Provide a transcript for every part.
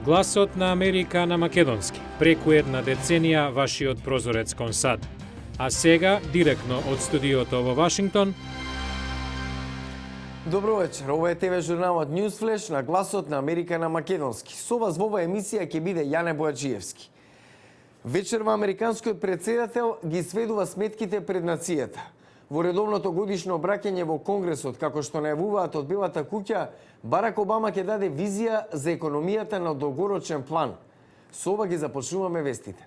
Гласот на Америка на македонски. Преку една деценија вашиот прозорец кон САД. А сега, директно од студиото во Вашингтон. Добро вечер, ова е ТВ журналот Newsflash на Гласот на Америка на македонски. Со вас во оваа емисија ќе биде Јане Бојаджиевски. Вечерва американскиот претседател ги сведува сметките пред нацијата. Во редовното годишно обраќање во Конгресот, како што најавуваат од Белата куќа, Барак Обама ќе даде визија за економијата на долгорочен план. Со ова ги започнуваме вестите.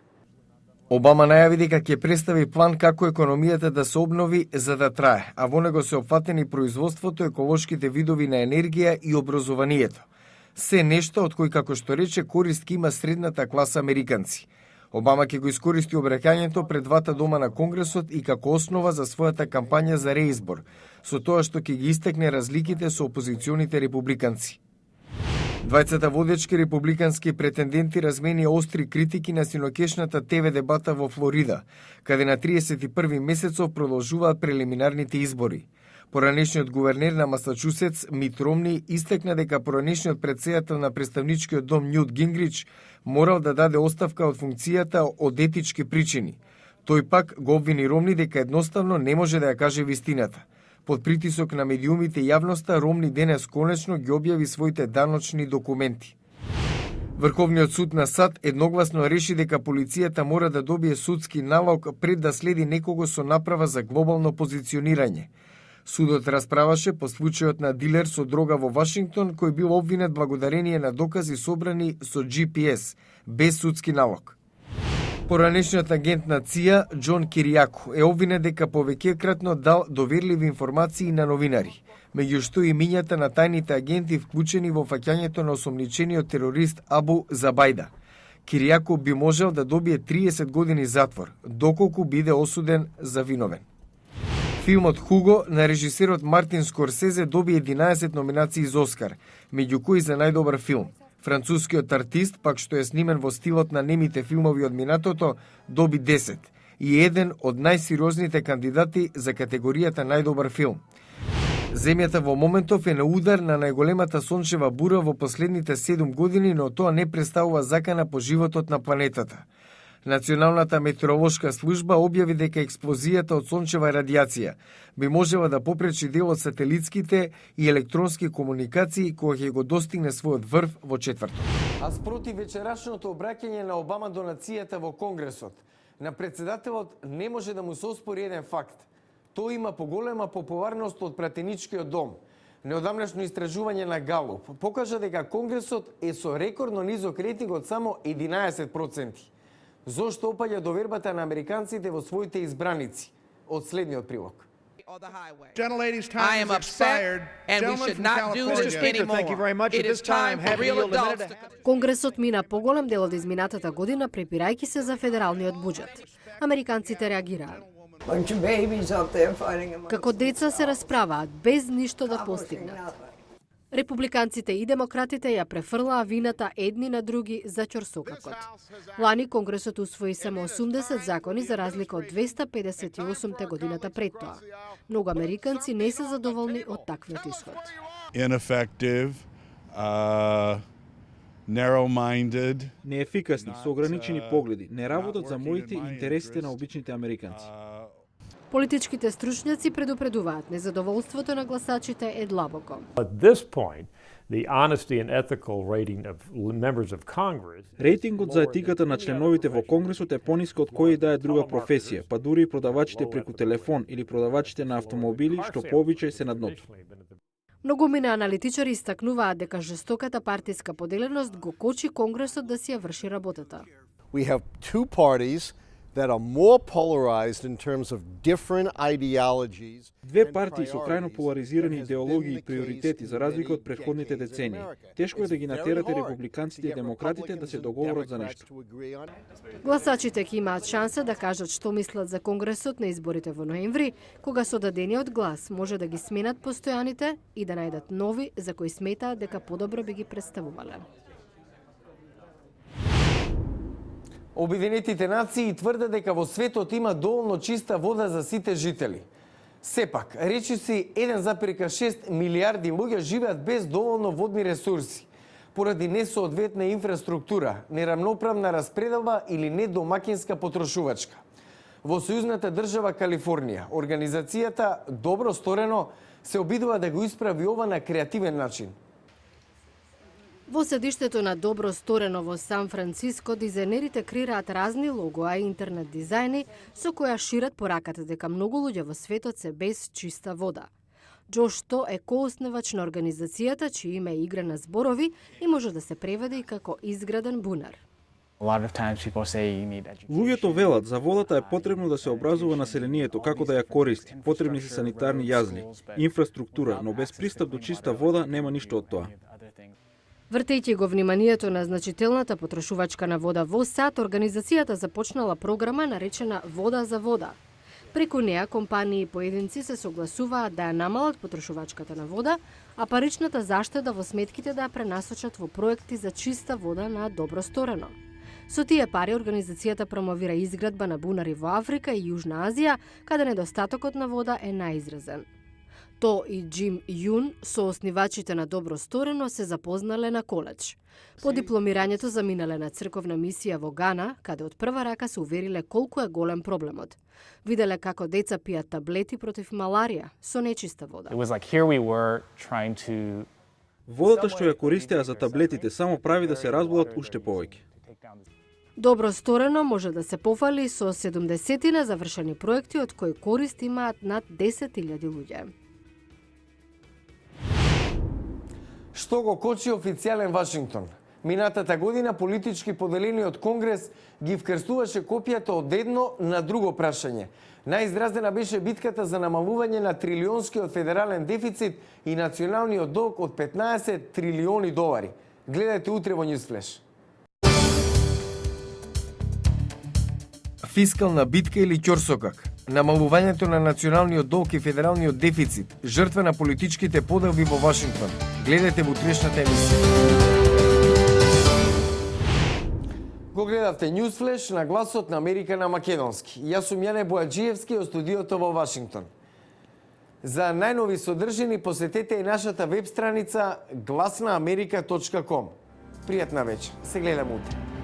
Обама најави дека ќе представи план како економијата да се обнови за да трае, а во него се опфатени производството, еколошките видови на енергија и образованието. Се нешто од кои, како што рече, корист ќе има средната класа американци. Обама ќе го искористи обраќањето пред двата дома на Конгресот и како основа за својата кампања за реизбор, со тоа што ќе ги истакне разликите со опозиционите републиканци. Двајцата водечки републикански претенденти размени остри критики на синокешната ТВ дебата во Флорида, каде на 31 месецов продолжуваат прелиминарните избори. Поранешниот гувернер на Масачусетс Мит Ромни истакна дека поранешниот претседател на представничкиот дом Њут Гингрич морал да даде оставка од функцијата од етички причини. Тој пак го обвини Ромни дека едноставно не може да ја каже вистината. Под притисок на медиумите и јавноста, Ромни денес конечно ги објави своите даночни документи. Врховниот суд на САД едногласно реши дека полицијата мора да добие судски налог пред да следи некого со направа за глобално позиционирање. Судот расправаше по случајот на дилер со дрога во Вашингтон, кој бил обвинет благодарение на докази собрани со GPS, без судски налог. Поранешниот агент на ЦИА, Џон Киријако, е обвинет дека повеќекратно дал доверливи информации на новинари, меѓу и имињата на тајните агенти вклучени во фаќањето на осомничениот терорист Абу Забајда. Киријако би можел да добие 30 години затвор, доколку биде осуден за виновен. Филмот Хуго на режисерот Мартин Скорсезе доби 11 номинации за Оскар, меѓу кои за најдобар филм. Францускиот артист, пак што е снимен во стилот на немите филмови од минатото, доби 10 и еден од најсериозните кандидати за категоријата најдобар филм. Земјата во моментов е на удар на најголемата сончева бура во последните 7 години, но тоа не представува закана по животот на планетата. Националната метеоролошка служба објави дека експлозијата од сончева радијација би можела да попречи дел од сателитските и електронски комуникации кои ќе го достигне својот врв во четврток. А спроти вечерашното обраќање на Обама до нацијата во Конгресот, на претседателот не може да му се оспори еден факт. Тој има поголема популарност од пратеничкиот дом. Неодамнашно истражување на Галуп покажа дека Конгресот е со рекордно низок рейтинг од само 11%. Зошто опаѓа довербата на американците во своите избраници? Од следниот прилог. I am upset and we should not do this anymore. It is time for real adults. Конгресот мина поголем дел од изминатата година препирајќи се за федералниот буџет. Американците реагираа. Како деца се расправаат без ништо да постигнат. Републиканците и демократите ја префрлаа вината едни на други за ќорсокакот. Лани Конгресот усвои само 80 закони за разлика од 258 годината пред тоа. Многу американци не се задоволни од таквиот исход. Ineffective, narrow-minded, неефикасни, со ограничени погледи, не работат за моите и интересите на обичните американци. Политичките стручњаци предупредуваат незадоволството на гласачите е длабоко. At this point, the honesty and ethical rating of members of Congress. Рейтингот за етиката на членовите во Конгресот е пониско од која и да е друга професија, па дури и продавачите преку телефон или продавачите на автомобили што повеќе се на дното. Многумина аналитичари истакнуваат дека жестоката партиска поделеност го кочи Конгресот да си ја врши работата. We have two parties that are more polarized in terms of different ideologies. Две партии со крајно поларизирани идеологии и приоритети за разлика од претходните децении. Тешко е да ги натерате републиканците и демократите да се договорат за нешто. Гласачите ќе имаат шанса да кажат што мислат за Конгресот на изборите во ноември, кога со дадениот глас може да ги сменат постојаните и да најдат нови за кои сметаат дека подобро би ги представувале. Обединетите нации тврдат дека во светот има доволно чиста вода за сите жители. Сепак, речиси 1,6 милиарди луѓе живеат без доволно водни ресурси. поради несоодветна инфраструктура, неравноправна распределба или недомакинска потрошувачка. Во сојузната држава Калифорнија, организацијата Добро сторено се обидува да го исправи ова на креативен начин. Во седиштето на Добро сторено во Сан Франциско, дизајнерите креираат разни логоа и интернет дизајни со која шират пораката дека многу луѓе во светот се без чиста вода. Джош То е кооснивач на организацијата, чие име е игра на зборови и може да се преведе и како изграден бунар. Луѓето велат за водата е потребно да се образува населението како да ја користи. Потребни се санитарни јазли, инфраструктура, но без пристап до чиста вода нема ништо од тоа. Вртејќи го вниманието на значителната потрошувачка на вода во САД, организацијата започнала програма наречена Вода за вода. Преку неа компании и поединци се согласуваат да ја намалат потрошувачката на вода, а паричната заштеда во сметките да ја пренасочат во проекти за чиста вода на Добро сторено. Со тие пари организацијата промовира изградба на бунари во Африка и Јужна Азија, каде недостатокот на вода е најизразен. То и Джим Јун, сооснивачите на Добро сторено, се запознале на коледж. По дипломирањето заминале на црковна мисија во Гана, каде од прва рака се увериле колку е голем проблемот. Виделе како деца пијат таблети против маларија со нечиста вода. Водата што ја користеа за таблетите само прави да се разболат уште повеќе. Добро сторено може да се пофали со 70 завршени проекти, од кои корист имаат над 10.000 луѓе. Што го кочи официјален Вашингтон? Минатата година политички поделениот Конгрес ги вкрстуваше копијата од едно на друго прашање. Најизразена беше битката за намалување на трилионскиот федерален дефицит и националниот долг од 15 трилиони долари. Гледајте утре во Newsflash. Фискална битка или ќорсокак? Намалувањето на националниот долг и федералниот дефицит, жртва на политичките поделби во Вашингтон. Гледате во утрешната емисија. Го гледавте Newsflash на гласот на Америка на македонски. Јас сум Јане Бојаджиевски од студиото во Вашингтон. За најнови содржини посетете и нашата веб страница glasnaamerika.com. Пријатна вечер. Се гледаме утре.